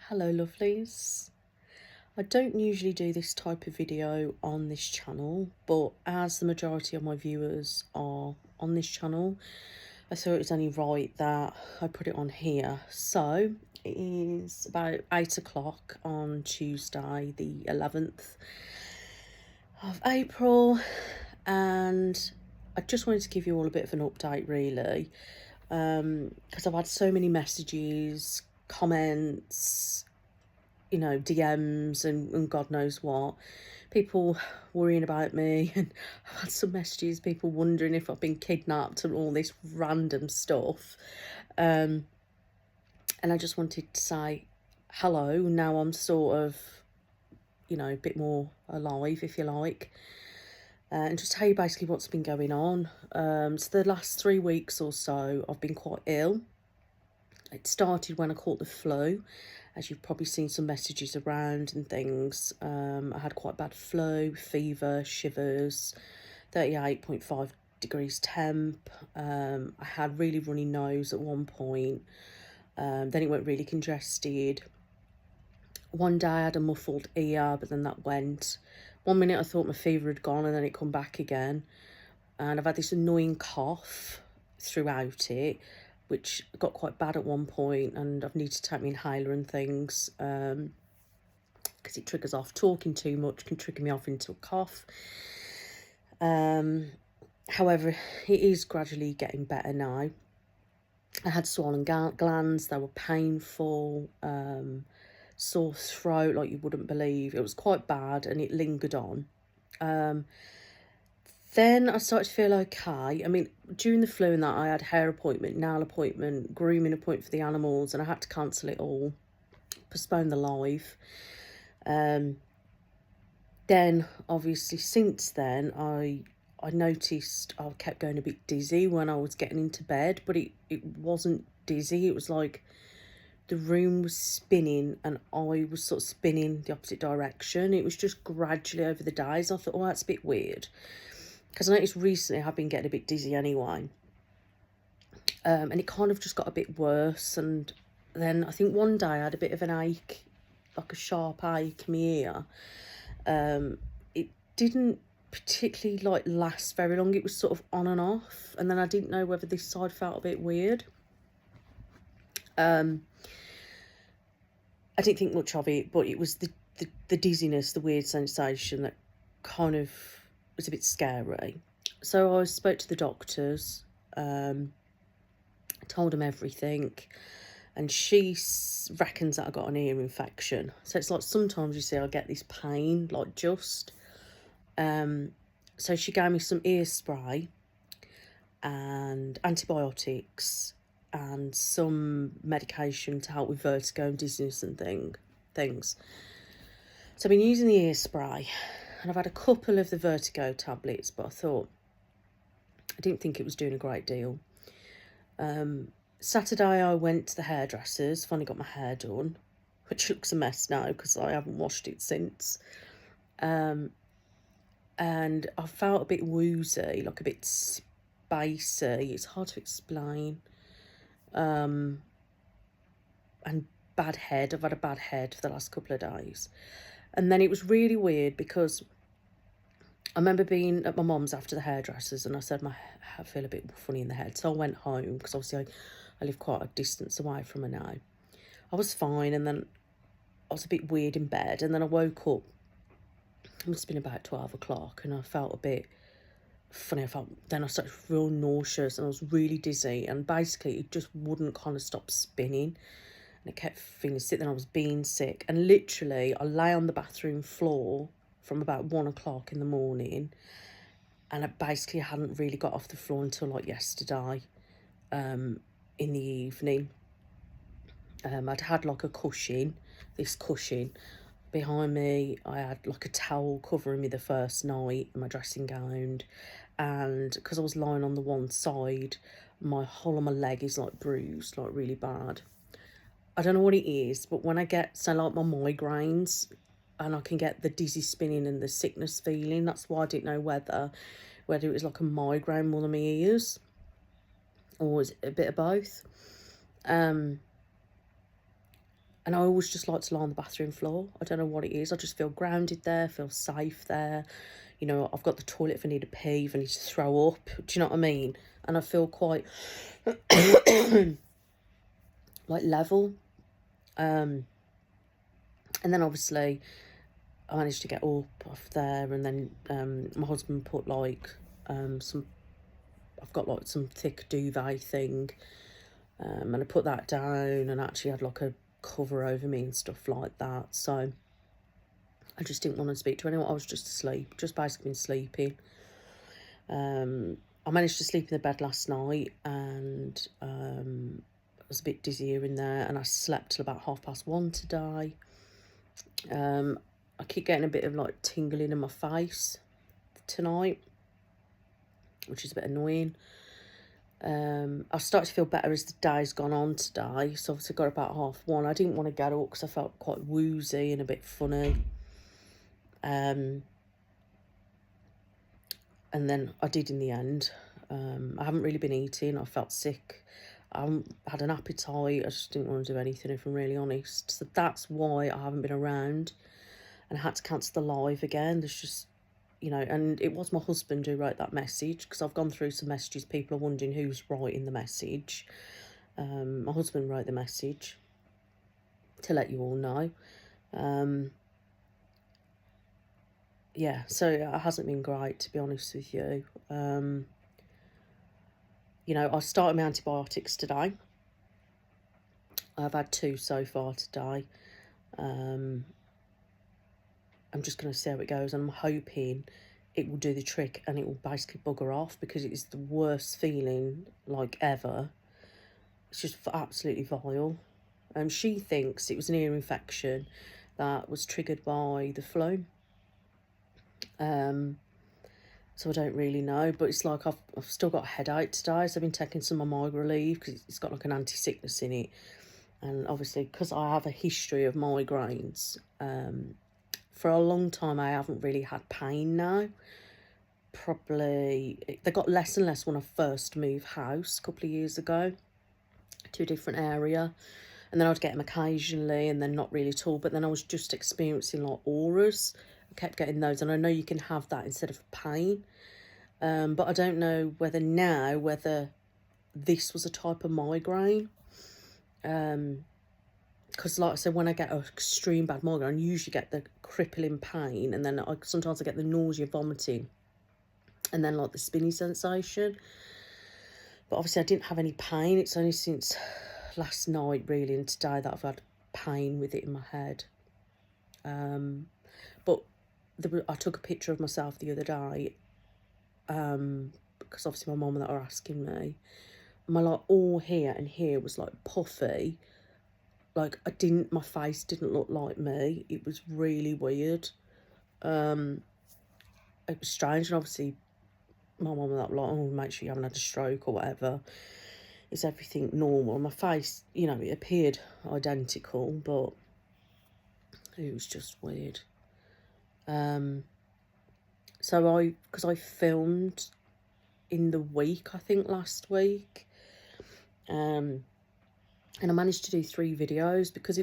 Hello lovelies. I don't usually do this type of video on this channel, but as the majority of my viewers are on this channel, I thought it was only right that I put it on here. So it is about 8 o'clock on Tuesday the 11th of April, and I just wanted to give you all a bit of an update really, because I've had so many messages, comments, DMs and God knows what. People worrying about me, and I've had some messages, people wondering if I've been kidnapped and all this random stuff. And I just wanted to say hello. Now I'm sort of, a bit more alive, if you like. And just tell you basically what's been going on. So the last 3 weeks or so, I've been quite ill. It started when I caught the flu, as you've probably seen some messages around and things. I had quite bad flu, fever, shivers, 38.5 degrees temp. I had really runny nose at one point. Then it went really congested. One day I had a muffled ear, but then that went. 1 minute I thought my fever had gone, and then it come back again. And I've had this annoying cough throughout it, which got quite bad at one point, and I've needed to take my inhaler and things, because it triggers off. Talking too much can trigger me off into a cough. However, it is gradually getting better now. I had swollen glands, they were painful, sore throat like you wouldn't believe. It was quite bad, and it lingered on. Then I started to feel okay. I mean, during the flu and that, I had hair appointment, nail appointment, grooming appointment for the animals, and I had to cancel it all, postpone the live. Then, obviously, since then, I noticed I kept going a bit dizzy when I was getting into bed, but it wasn't dizzy. It was like the room was spinning and I was sort of spinning the opposite direction. It was just gradually over the days. I thought, oh, that's a bit weird. Because I noticed recently I've been getting a bit dizzy anyway. And it kind of just got a bit worse. And then I think one day I had a bit of an ache, like a sharp ache in my ear. It didn't particularly last very long. It was sort of on and off. And then I didn't know whether this side felt a bit weird. I didn't think much of it, but it was the dizziness, the weird sensation that kind of was a bit scary. So I spoke to the doctors, told them everything, and she reckons that I got an ear infection. So it's like sometimes you see I get this pain, so she gave me some ear spray and antibiotics and some medication to help with vertigo and dizziness and things. So I've been using the ear spray, and I've had a couple of the vertigo tablets, but I didn't think it was doing a great deal. Saturday I went to the hairdressers, finally got my hair done, which looks a mess now because I haven't washed it since. And I felt a bit woozy, like a bit spacey. It's hard to explain. And bad head. I've had a bad head for the last couple of days. And then it was really weird because I remember being at my mum's after the hairdressers, and I said I feel a bit funny in the head. So I went home because obviously I live quite a distance away from her now. I was fine, and then I was a bit weird in bed, and then I woke up. It must have been about 12 o'clock, and I felt a bit funny. Then I started to feel nauseous, and I was really dizzy, and basically it just wouldn't kind of stop spinning, and it kept feeling sick. Then I was being sick, and literally I lay on the bathroom floor from about 1 o'clock in the morning, and I basically hadn't really got off the floor until like yesterday, in the evening. I'd had like this cushion behind me. I had like a towel covering me the first night, my dressing gown, and because I was lying on the one side, my whole of my leg is like bruised, like really bad. I don't know what it is, but when I get, so like my migraines, and I can get the dizzy spinning and the sickness feeling, that's why I didn't know whether it was like a migraine more than my ears, or was it a bit of both. And I always just like to lie on the bathroom floor. I don't know what it is. I just feel grounded there, feel safe there. You know, I've got the toilet if I need a pee, if I need to throw up. Do you know what I mean? And I feel quite like level. And then obviously I managed to get up off there, and then my husband put like some, I've got like some thick duvet thing, and I put that down and actually had like a cover over me and stuff like that. So I just didn't want to speak to anyone. I was just asleep, just basically been sleeping. I managed to sleep in the bed last night, and I was a bit dizzy here and there, and I slept till about 1:30 today. I keep getting a bit of like tingling in my face tonight, which is a bit annoying. I started to feel better as the day's gone on today, so obviously got about 1:30. I didn't want to get up because I felt quite woozy and a bit funny. And then I did in the end. I haven't really been eating. I felt sick. I haven't had an appetite. I just didn't want to do anything, if I'm really honest. So that's why I haven't been around. And I had to cancel the live again. There's just, you know, and it was my husband who wrote that message, because I've gone through some messages. People are wondering who's writing the message. My husband wrote the message to let you all know. Yeah, so it hasn't been great, to be honest with you. You know, I started my antibiotics today. I've had 2 so far today. I'm just going to see how it goes, and I'm hoping it will do the trick and it will basically bugger off, because it is the worst feeling like ever. It's just absolutely vile. She thinks it was an ear infection that was triggered by the flu. So I don't really know, but it's like I've still got a headache today, so I've been taking some of my relief because it's got like an anti-sickness in it. And obviously, because I have a history of migraines, for a long time I haven't really had pain now. Probably, they got less and less when I first moved house a couple of years ago to a different area. And then I'd get them occasionally, and then not really at all. But then I was just experiencing like auras. I kept getting those, and I know you can have that instead of pain. But I don't know whether this was a type of migraine. Because like I said, when I get an extreme bad migraine, I usually get the crippling pain, and then sometimes I get the nausea, vomiting, and then like the spinny sensation. But obviously I didn't have any pain. It's only since last night really and today that I've had pain with it in my head. But I took a picture of myself the other day, because obviously my mum and that are asking me. My like all here and here was like puffy. Like my face didn't look like me. It was really weird. It was strange, and obviously my mum and that were like, oh, make sure you haven't had a stroke or whatever. Is everything normal? My face, you know, it appeared identical, but it was just weird. So because I filmed in the week, I think last week, and I managed to do 3 videos because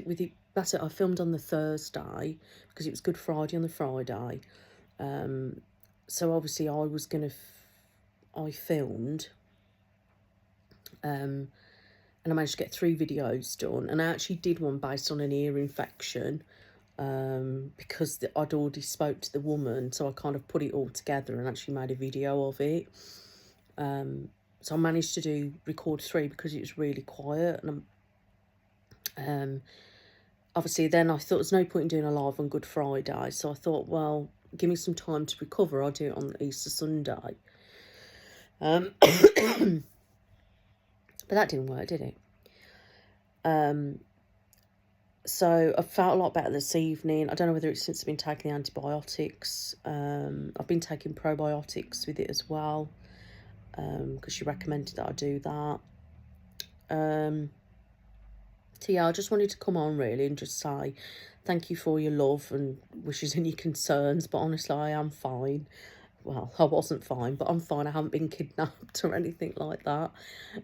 that's it. I filmed on the Thursday because it was Good Friday on the Friday. So obviously I filmed, and I managed to get 3 videos done, and I actually did one based on an ear infection, because I'd already spoke to the woman, so I kind of put it all together and actually made a video of it. So I managed to record 3 because it was really quiet, and obviously then I thought there's no point in doing a live on Good Friday, so I thought, well, give me some time to recover, I'll do it on Easter Sunday. But that didn't work, did it? So I felt a lot better this evening. I don't know whether it's since I've been taking the antibiotics. I've been taking probiotics with it as well, because she recommended that I do that. So yeah, I just wanted to come on really and just say thank you for your love and wishes and your concerns. But honestly, I am fine. Well, I wasn't fine, but I'm fine. I haven't been kidnapped or anything like that.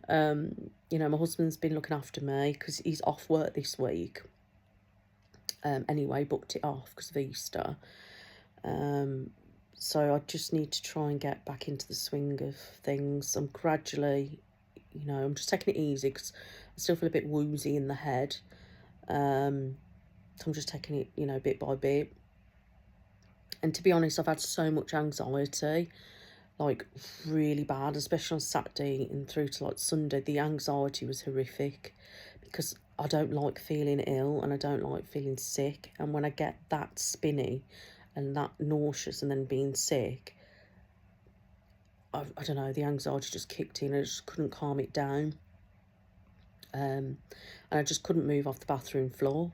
You know, my husband's been looking after me because he's off work this week. Anyway, booked it off because of Easter. So I just need to try and get back into the swing of things. I'm gradually, I'm just taking it easy because I still feel a bit woozy in the head. So I'm just taking it, bit by bit. And to be honest, I've had so much anxiety, like really bad, especially on Saturday and through to like Sunday. The anxiety was horrific because I don't like feeling ill and I don't like feeling sick. And when I get that spinny and that nauseous and then being sick, I don't know, the anxiety just kicked in. I just couldn't calm it down. And I just couldn't move off the bathroom floor.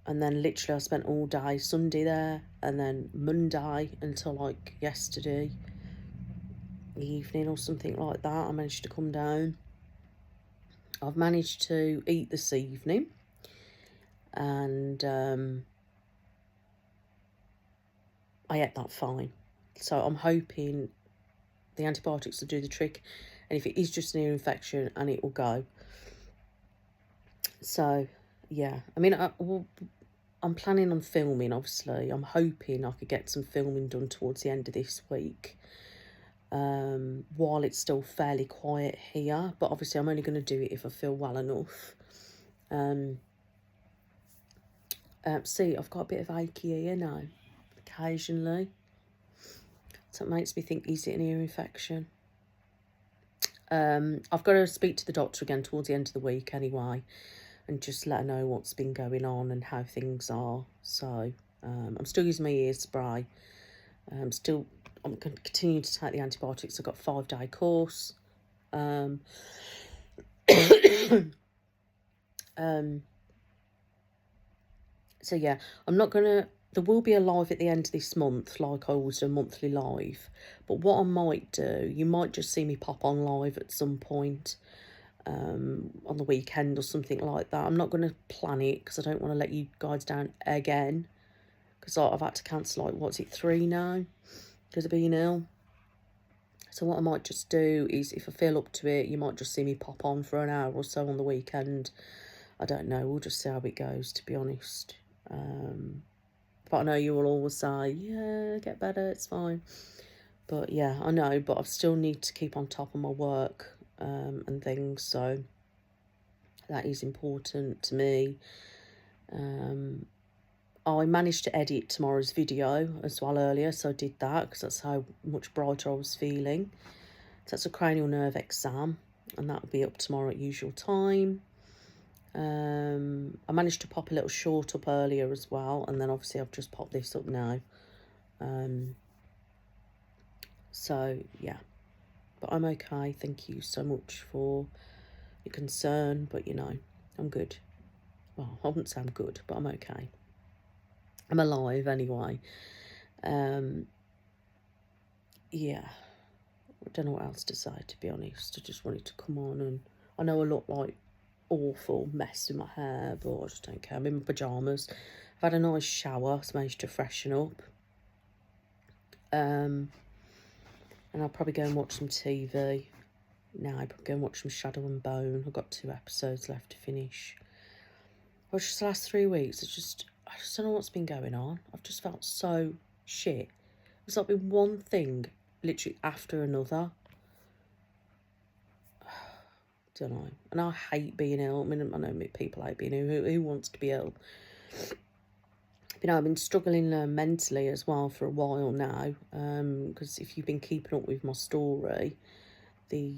And then literally I spent all day Sunday there, and then Monday until like yesterday evening or something like that, I managed to come down. I've managed to eat this evening, and I ate that fine. So I'm hoping the antibiotics will do the trick, and if it is just an ear infection, and it will go. So yeah, I mean, I'm planning on filming, obviously. I'm hoping I could get some filming done towards the end of this week, while it's still fairly quiet here. But obviously I'm only going to do it if I feel well enough. See, I've got a bit of achy ear now, occasionally. So it makes me think, is it an ear infection? I've got to speak to the doctor again towards the end of the week anyway, and just let her know what's been going on and how things are. So I'm still using my ear spray. I'm going to continue to take the antibiotics. I've got a 5-day course. So yeah, I'm not going to... There will be a live at the end of this month, like I always do, a monthly live. But what I might do, you might just see me pop on live at some point on the weekend or something like that. I'm not going to plan it because I don't want to let you guys down again. Because I've had to cancel, like, what's it, 3 now? Because of being ill. So what I might just do is, if I feel up to it, you might just see me pop on for an hour or so on the weekend. I don't know. We'll just see how it goes, to be honest. But I know you will always say, yeah, get better, it's fine. But yeah, I know, but I still need to keep on top of my work and things. So that is important to me. I managed to edit tomorrow's video as well earlier, so I did that because that's how much brighter I was feeling. So that's a cranial nerve exam, and that will be up tomorrow at usual time. I managed to pop a little short up earlier as well, and then obviously I've just popped this up now. So yeah, but I'm okay. Thank you so much for your concern, but I'm good. Well, I wouldn't say I'm good, but I'm okay. I'm alive anyway. Yeah, I don't know what else to say, to be honest. I just wanted to come on, and I know I look like awful mess in my hair, but I just don't care. I'm in my pyjamas. I've had a nice shower, so I managed to freshen up. And I'll probably go and watch some TV. Now I'll probably go and watch some Shadow and Bone. I've got 2 episodes left to finish. Well, just the last 3 weeks, I just don't know what's been going on. I've just felt so shit. It's like been one thing literally after another. Don't know. And I hate being ill. I mean, I know people hate being ill. Who wants to be ill? But I've been struggling mentally as well for a while now. Because if you've been keeping up with my story, the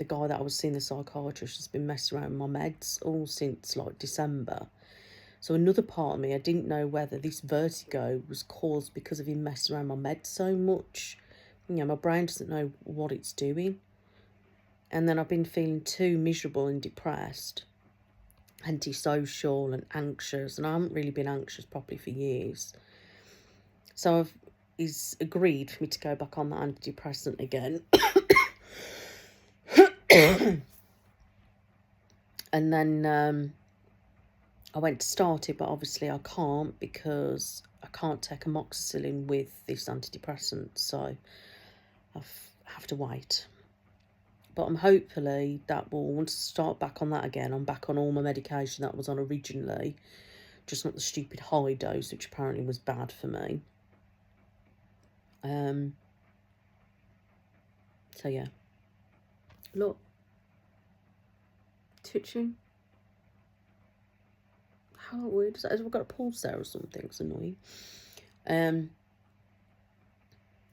guy that I was seeing, the psychiatrist, has been messing around with my meds all since like December. So another part of me, I didn't know whether this vertigo was caused because of him messing around my meds so much. My brain doesn't know what it's doing. And then I've been feeling too miserable and depressed, antisocial and anxious, and I haven't really been anxious properly for years. So he's agreed for me to go back on that antidepressant again. And then I went to start it, but obviously I can't because I can't take amoxicillin with this antidepressant, so I have to wait. But I'm hopefully that will, once I start back on that again, I'm back on all my medication that I was on originally, just not the stupid high dose, which apparently was bad for me. So yeah. Look. Twitching. How weird is that? Has it got a pulse there or something? It's annoying.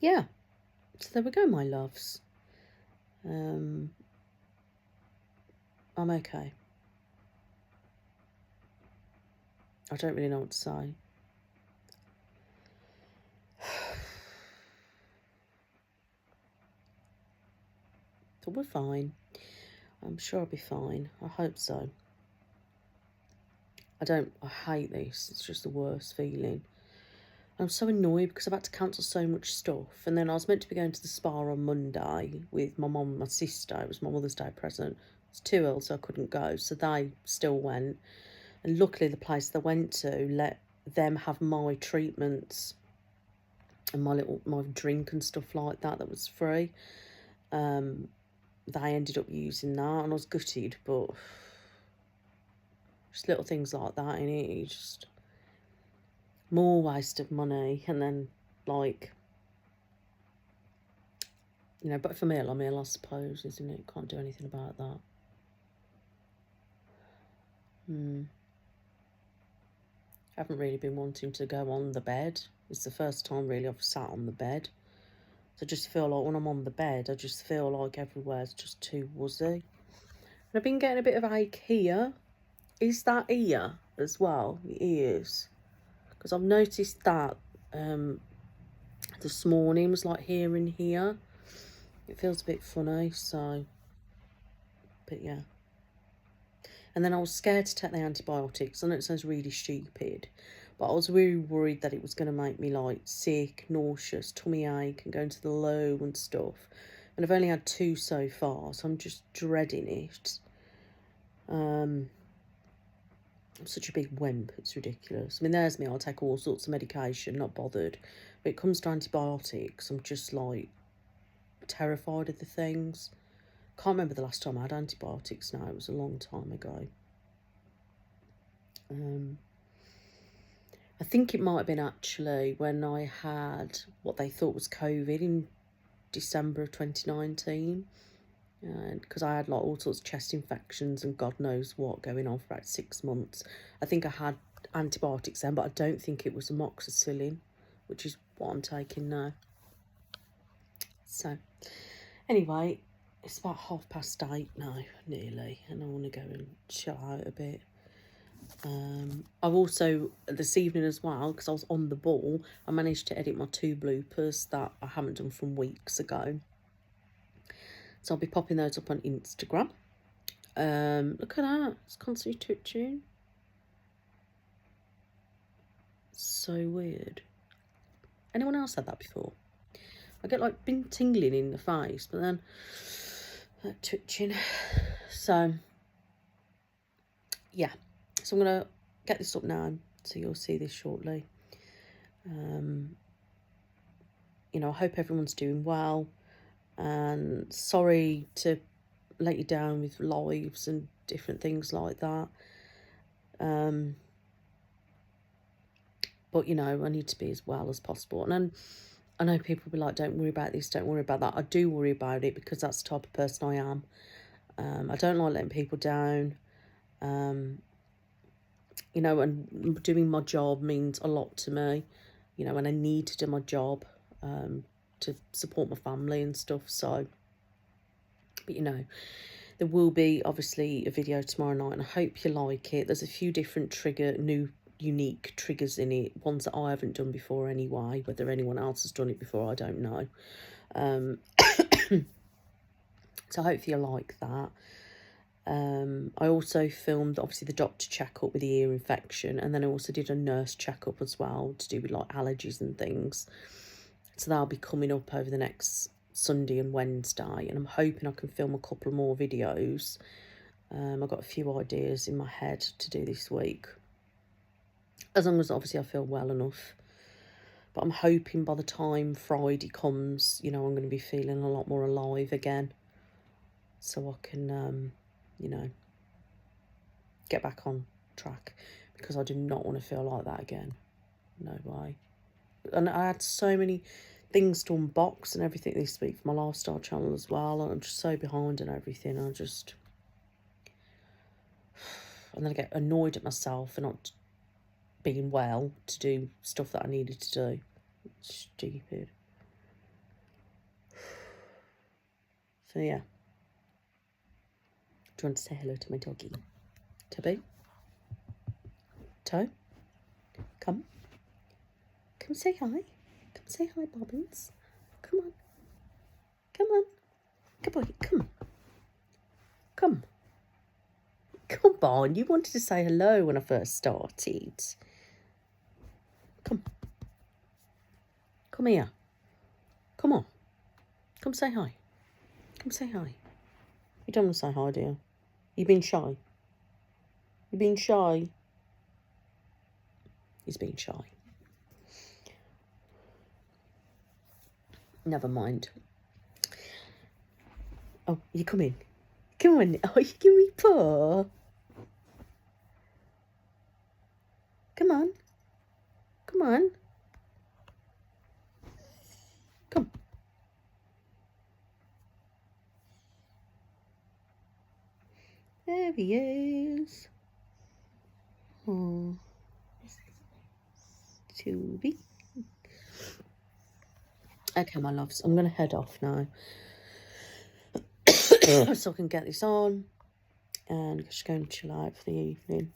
Yeah. So there we go, my loves. I'm okay. I don't really know what to say. But we're fine. I'm sure I'll be fine. I hope so. I hate this. It's just the worst feeling. I'm so annoyed because I've had to cancel so much stuff. And then I was meant to be going to the spa on Monday with my mum and my sister. It was my Mother's Day present. I was too ill, so I couldn't go. So they still went. And luckily the place they went to let them have my treatments and my drink and stuff like that was free. They ended up using that and I was gutted, but just little things like that, innit? Just more waste of money. And then, like, you know, but if I'm ill, I suppose, isn't it? Can't do anything about that. I haven't really been wanting to go on the bed. It's the first time really I've sat on the bed. So I just feel like when I'm on the bed, I just feel like everywhere's just too wuzzy. And I've been getting a bit of ache here. Is that ear as well? The ears. Because I've noticed that this morning was like here and here. It feels a bit funny, so, but yeah. And then I was scared to take the antibiotics. I know it sounds really stupid, but I was really worried that it was going to make me like sick, nauseous, tummy ache and go into the low and stuff. And I've only had 2 so far, so I'm just dreading it. I'm such a big wimp, it's ridiculous. I mean, there's me, I'll take all sorts of medication, not bothered. But it comes to antibiotics, I'm just like terrified of the things. Can't remember the last time I had antibiotics now, it was a long time ago. I think it might have been actually when I had what they thought was COVID in December of 2019. Because I had like all sorts of chest infections and God knows what going on for about 6 months. I think I had antibiotics then, but I don't think it was amoxicillin, which is what I'm taking now. So, anyway, it's about 8:30 now, nearly, and I want to go and chill out a bit. I've also, this evening as well, because I was on the ball, I managed to edit my 2 bloopers that I haven't done from weeks ago. So I'll be popping those up on Instagram. Look at that, it's constantly twitching. So weird. Anyone else had that before? I get like been tingling in the face, but then that twitching. So yeah, so I'm gonna get this up now, so you'll see this shortly. You know, I hope everyone's doing well, and sorry to let you down with lives and different things like that. But you know, I need to be as well as possible. And then I know people will be like, don't worry about this, don't worry about that. I do worry about it because that's the type of person I am. I don't like letting people down. You know, and doing my job means a lot to me, you know, and I need to do my job to support my family and stuff. So, but you know, there will be obviously a video tomorrow night, and I hope you like it. There's a few different unique triggers in it, ones that I haven't done before anyway. Whether anyone else has done it before, I don't know. So hopefully you like that. I also filmed obviously the doctor checkup with the ear infection, and then I also did a nurse checkup as well to do with like allergies and things. So that'll be coming up over the next Sunday and Wednesday, and I'm hoping I can film a couple more videos. I've got a few ideas in my head to do this week, as long as obviously I feel well enough. But I'm hoping by the time Friday comes, you know, I'm going to be feeling a lot more alive again. so I can, you know, get back on track, because I do not want to feel like that again. No way. And I had so many things to unbox and everything this week for my lifestyle channel as well, and I'm just so behind and everything. And then I get annoyed at myself for not being well to do stuff that I needed to do. It's stupid. So yeah. Do you want to say hello to my doggy? Tubby? Toe? Come. Come say hi. Come say hi, Bobbins. Come on. Come on. Good boy. Come. Come. Come on. You wanted to say hello when I first started. Come. Come here. Come on. Come say hi. Come say hi. You don't want to say hi, do you? You being shy? You being shy? He's being shy. Never mind. Oh, you come in. Come on. Oh, you give me paw. Come on. Come on. Come. There he is. Oh. Tubby. Okay, my loves, I'm going to head off now. So I can get this on and just go and chill out for the evening.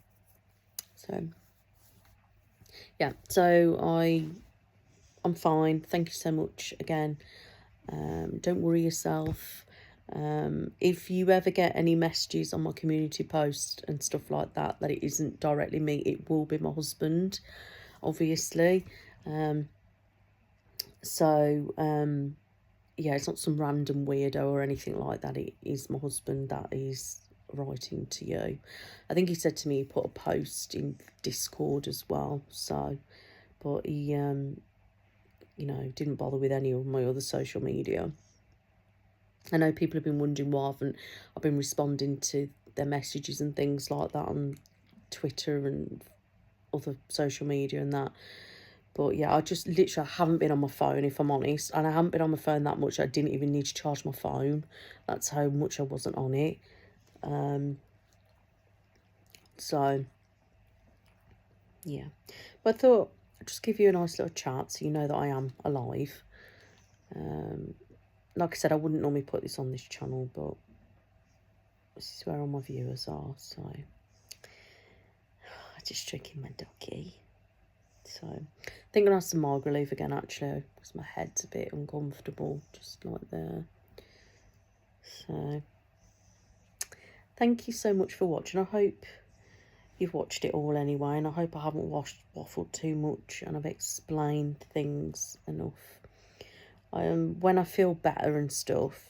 So, yeah, so I'm fine. Thank you so much again. Don't worry yourself. If you ever get any messages on my community post and stuff like that, that it isn't directly me, it will be my husband, obviously. Yeah, it's not some random weirdo or anything like that. It is my husband that is writing to you. I think he said to me he put a post in Discord as well. So, but he, you know, didn't bother with any of my other social media. I know people have been wondering why I've been responding to their messages and things like that on Twitter and other social media and that. But yeah, I just literally haven't been on my phone, if I'm honest. And I haven't been on my phone that much. I didn't even need to charge my phone. That's how much I wasn't on it. So, yeah. But I thought I'd just give you a nice little chat so you know that I am alive. Like I said, I wouldn't normally put this on this channel, but this is where all my viewers are. So, I'm just stroking my doggy. So, I think I'm going to have some migraine relief again, actually, because my head's a bit uncomfortable, just like there. So, thank you so much for watching. I hope you've watched it all anyway, and I hope I haven't waffled too much and I've explained things enough. When I feel better and stuff,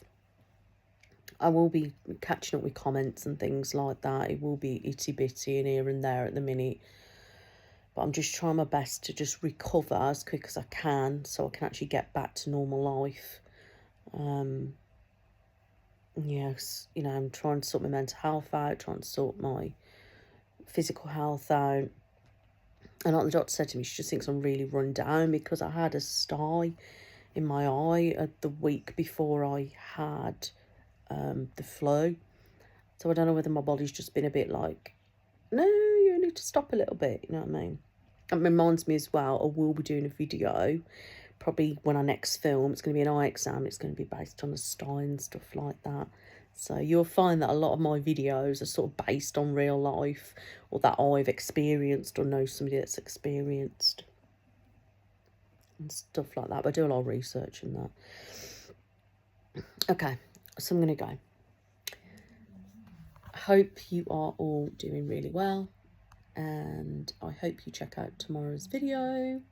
I will be catching up with comments and things like that. It will be itty-bitty in here and there at the minute. But I'm just trying my best to just recover as quick as I can so I can actually get back to normal life. Yes, you know, I'm trying to sort my mental health out, trying to sort my physical health out. And like the doctor said to me, she just thinks I'm really run down because I had a sty in my eye the week before I had the flu. So I don't know whether my body's just been a bit like, no, you need to stop a little bit, you know what I mean? It reminds me as well, I will be doing a video, probably when I next film. It's going to be an eye exam. It's going to be based on a sty and stuff like that. So you'll find that a lot of my videos are sort of based on real life, or that I've experienced or know somebody that's experienced and stuff like that. But I do a lot of research in that. Okay, so I'm going to go. I hope you are all doing really well, and I hope you check out tomorrow's video.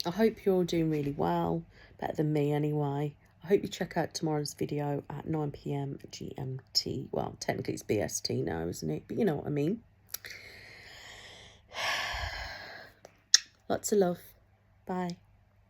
I hope you're all doing really well, better than me anyway. I hope you check out tomorrow's video at 9 PM GMT. Well, technically it's BST now, isn't it? But you know what I mean. Lots of love. Bye.